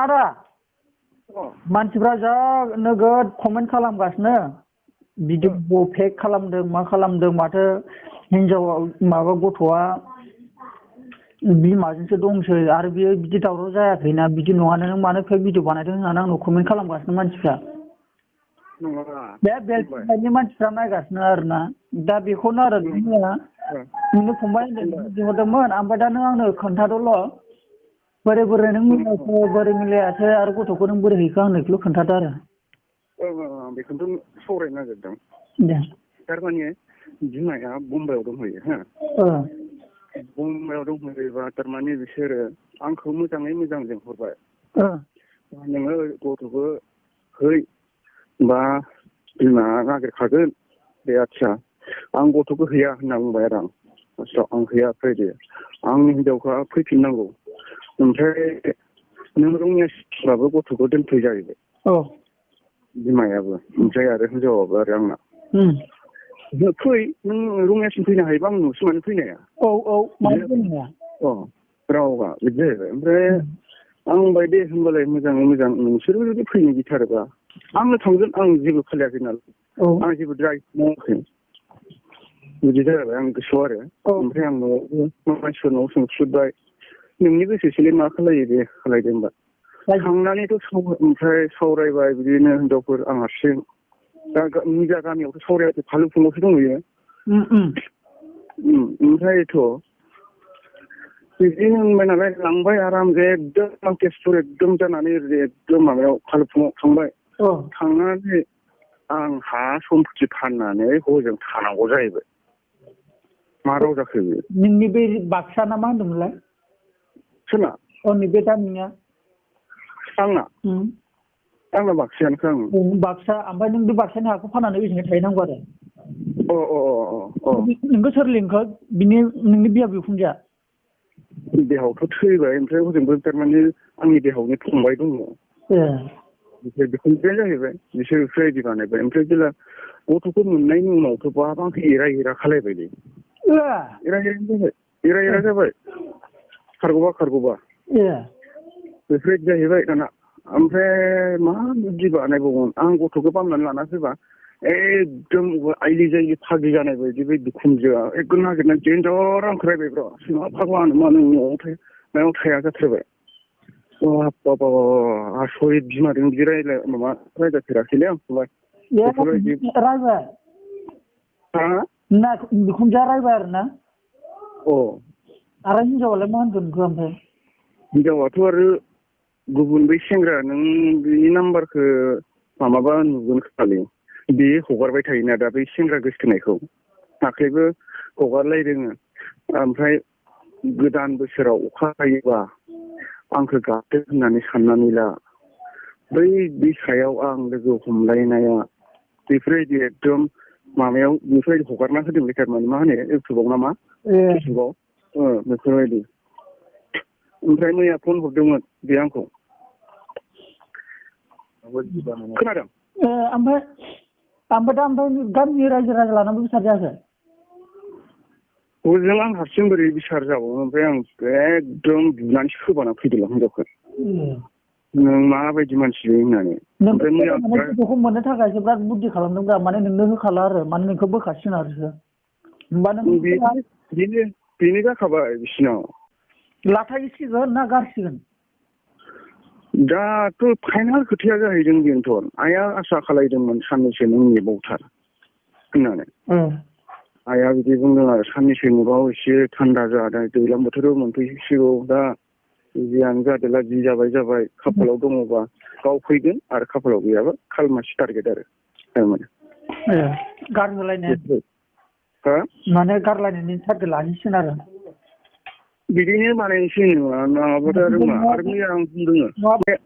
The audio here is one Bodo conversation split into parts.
आदा मानसिफ्रा जा नोगोद कमेन्ट खालामगासिनो भिडिअ फेक खालामदों मा खालामदों माथो हिनजावा माबा गथ'आ बिमाजोंसो दंसै आरो बियो बिदि दावराव जायाखैना बिदि नङानो नों मानो फेक भिडिअ बानायदों होननानै आंनाव कमेन्ट खालामगासिनो मानसिफ्रा बे बेलनि मानसिफ्रा नायगासिनो आरोना दा बेखौनो आरो नोंनो फंबाय बिहरदोंमोन ओमफ्राय दा नों आंनो खोन्थादोल' बोरै बोरै नों मिलायाखै बोरै मिलायाखै आरो गथ'खौ नों बोरै हैखो आंनो बेखौल' खोन्थादो आरो बेखौनोथ' सावरायनो नागिरदों थारमाने बिमाया बम्बाइआव दंहैयो हो बम्बाइआव दंहैयोबा थारमाने बिसोरो आंखौ मोजाङै मोजां लिंहरबाय नोङो गथ'खौ है बा बिमा नागिरखागोन बे आदसा आं गथ'खौ हैया होनना बुंबाय आरो आं हैया फैदो आंनि हिनजावखौ फैफिननांगौ ओमफ्राय नों रङियासिबाबो गथ'खौ दोनफै जाहैबाय बिमायाबो ओमफ्राय आरो हिनजावाबो आरो आंना फै नों रङियासिम फैनो हायोबा आं न'सिम मानो फैनाया रावगा बिदि जाहैबाय ओमफ्राय आं बुंबाय दे होनबालाय मोजाङै मोजां नोंसोरबो जुदि फैनो गिथारोबा आंनो थांगोन आं जेबो खालायाखै नालाय आं जेबो द्राइभ मावाखै बिदि जाबाय आं गोसोआव आरो ओमफ्राय आं न'आवबो मानसिफोरनाव सोंस्लुबबाय नोंनि गोसोसोलै मा खालायो दे खालायदो होनबा थांनानैथ' ओमफ्राय सावरायबाय बिदिनो हिनजावफोर आं हारसिं दा निजा गामियावथ' सावरायाखै फालुफुङावसो दंहैयो ओमफ्रायथ' बिदि होनबाय नालाय लांबाय आराम एकदम तेजपुर एकदम जानानै एकदम माबायाव फालुफुङाव थांबाय थांनानै आं हा सम्पति फाननानै हजों थानांगौ जाहैबाय मा राव जाखो बेयो नोंनि बे बाक्सा ना मा होनदोंमोनलाय सोरना नैबे गामिया आंना बाक्सायानोखा बाक्सा ओमफ्राय नों बे बाक्सानि हाखौ फाननानै बेजोंनो थाहैनांगौ आरो नोंखौ सोर लिंखो बिनि नोंनि बिहा बिखुनजोआ देहायावथ' थैबाय ओमफ्राय हजोंबो थारमाने आंनि देहायावनो फंबाय दङ बिसोर बिखुनजोआ जाहैबाय बिसोर रेडि बानायबाय ओमफ्राय जेला गथ'खौ मोननायनि उनावथ' बाबा आंखौ एरा खालायबायलै एरा जाबाय खारग'बा बेफोरबायदि जाहैबाय दाना ओमफ्राय मा बिदि बानायबावगोन आं गथ'खौ बामनानै लाना फैबा एकदम आइलि जायलि फागि जानाय बायदि बे बिखुनजोआ एकदम नागिरनानै देन्जार आंखौ रायबायब्रा मा फाग्ला मा नों न'आव थाया जाथारबाय बाबा आसरित बिमाजों बिदि रायजाफेराखैलै आं फंबाय बिखुनजोआ रायबाय आरो ना आरो हिनजावालाय मा होनगोन नोंखौ ओमफ्राय हिनजावाथ' आरो गुबुन बै सेंग्रा नों बिनि नाम्बारखौ माबाबा नुगोन खालि बे हगारबाय थायोना दा बै सेंग्रा गोसथोनायखौ दाख्लैबो हगारलायदों ओमफ्राय गोदान बोसोराव अखा हायोबा आंखौ गाबदो होननानै साननानै ला बै दैसायाव आं लोगो हमलायनाया बेफोरबायदि एकदम माबायाव बेफोरबायदि हगारना होदोंलै थारमाने मा होनो इउटुबाव नामा फेसबुकआव बेफोरबायदि ओमफ्राय मैया फन हरदोंमोन बे आंखौ खोनादों ओमफ्राय गामिनि रायजो राजा लानानैबो बिसार जायाखै हजों आं हारसिं बोरै बिसार जाबावो ओमफ्राय आं एकदम बुनानैसो खोबाना फैदों हिनजावखौ नों माबायदि मानसि होननानै ओमफ्राय मैया गथ'खौ मोननो थाखायसो बिराद बुद्धि खालामदोंब्रा माने नोंनो होखाला आरो माने नोंखौ बोखासिगोन आरो होमबा नों बेनो जाखाबाय बिसिनाव लाथायसिगोन ना गारसिगोन दाथ' फाइनाल खोथाया जाहैदों बेनोथ' आइया आसा खालायदोंमोन साननैसो नों नेबावथार होननानै आइया बिदि बुंदों आरो साननैसो नेबाव एसे थान्दा जादों दैज्लां बोथोराव मोनफैसिगौ दा जियानो जादोंला जि जाबाय खाफालाव दङबा गाव फैगोन आरो खाफालाव गैयाबा खालमासि टारगेट आरो थारमाने गारहोलायनाय माने गारलायनायनि टारगेट लाहैसिगोन आरो बिदिनो बानायनोसै नङाबाथ' आरो मा आरो मैया आं बुंदों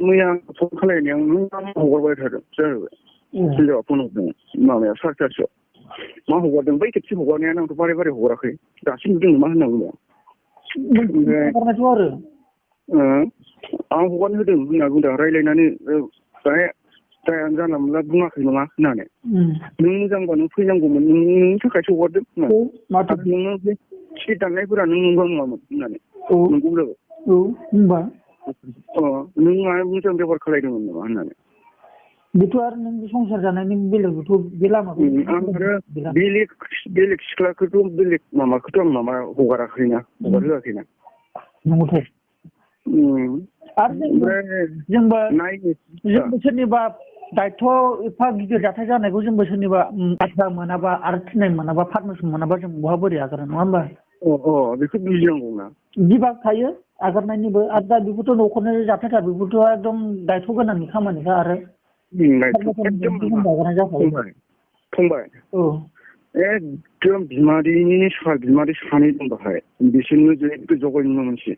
मैया फन खालायनायाव नों मा हगारबाय थादों जाहैबाय हिनजावा फन हरदों माबायाव 7:30 मा हगारदों बै खेबसे हगारनायानो आंथ' बारे हगाराखै दासिम नुदों मा होनना बुंदों आरो आं हगारनो होदों होनना बुंदों रायज्लायनानै जाया जानला मोनला बुङाखै नङा होननानै नों मोजांबा नों फैनांगौमोन नोंनि थाखायसो हगारदों होननानै नोङो बे टिकेट दाननायफोरा नों नंगौ नङामोन होननानै नंगौ जाबाय नों माबा मोजां बेबहार खालायदोंमोन नामा होननानै बेथ' आरो नों संसार जानायनि बेलेगथ' बे लामाखौ आं आरो बेलेग सिख्लाखौथ' बेलेग माबाखौथ' आं माबा हगाराखैना हगारहोआखैना नंगौथ' आरो जोंबो सोरनिबा दायथ' एफा गिदिर जाथाय जानायखौ जोंबो सोरनिबा बाथ्रा मोनाबा आरो थिनाय मोनाबा पारमिसन मोनाबा जों बहा बोरै आगारनो नङा होमबा बेखौ बुजिनांगौना बिभाग थायो आगारनायनिबो आरो दा बेफोरथ' न'खरनि जाथायथार बेफोरथ' एकदम दायथ' गोनांनि खामानिखा आरो फंबाय एकदम बिमादै सानै दं बाहाय बिसोरनो जेबो जगायनो मोनसे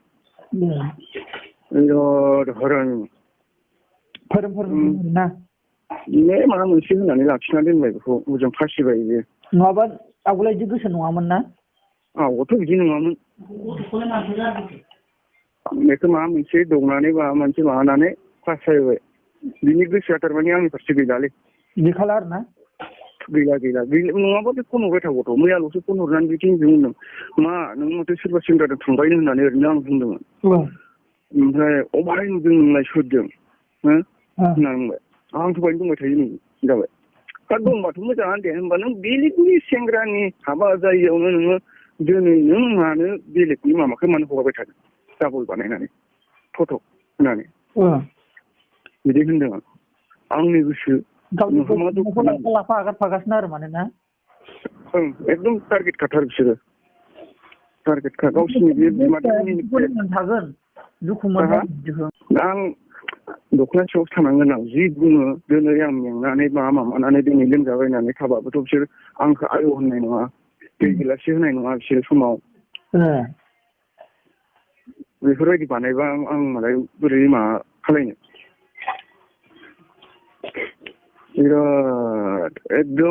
फोरोंना माबा मोनसे होननानै लाखिना दोनबाय बेखौ मोजां फासिबाय बियो नङाबा आवगोल बिदि गोसो नङामोन ना आवगोलथ' बिदि नङामोन बेखौ माबा मोनसे दौनानै माबा मोनसे माबानानै फासायबाय बिनि गोसोआ थारमाने आंनि फारसे गैलालै गैखाला आरो ना गैला नङाबा बे फन हरबाय थागौथ' मैयाल'सो फन हरनानै बिदिनो बुंदों मा नों माथो सोरबा सेंग्राजों थांबायनो होननानै ओरैनो आं बुंदोंमोन ओमफ्राय अबहाय नुदों नोंलाय सोरजों होनना बुंबाय आंथ' बायनो दंबाय थायो नै जाबाय दा दंबाथ' मोजाङानो दे होनबा नों बेलेगनि सेंग्रानि हाबा जायियावनो नोङो दिनै नों मानो बेलेगनि माबाखौ मानो हगारबाय थादों डाबल बानायनानै फट' होनानै बिदि होनदों आंनि गोसो लाफा आगारफागासिनो आरो माने ना एकदम टारगेट खाथार बिसोरो टारगेटखा गावसिनि बे थागोन दुखु मोनो आं दख'ना सायाव थानांगोन आं जि बुङो दिनै आं मेंनानै माबानानै दिनै लोमजाबायनानै थाबाबोथ' बिसोर आंखौ आयौ होननाय नङा दै गिलाससे होनाय नङा बिसोरो समाव बेफोरबायदि बानायबा आं मालाय बोरै माबा खालायनो बिराद एकदम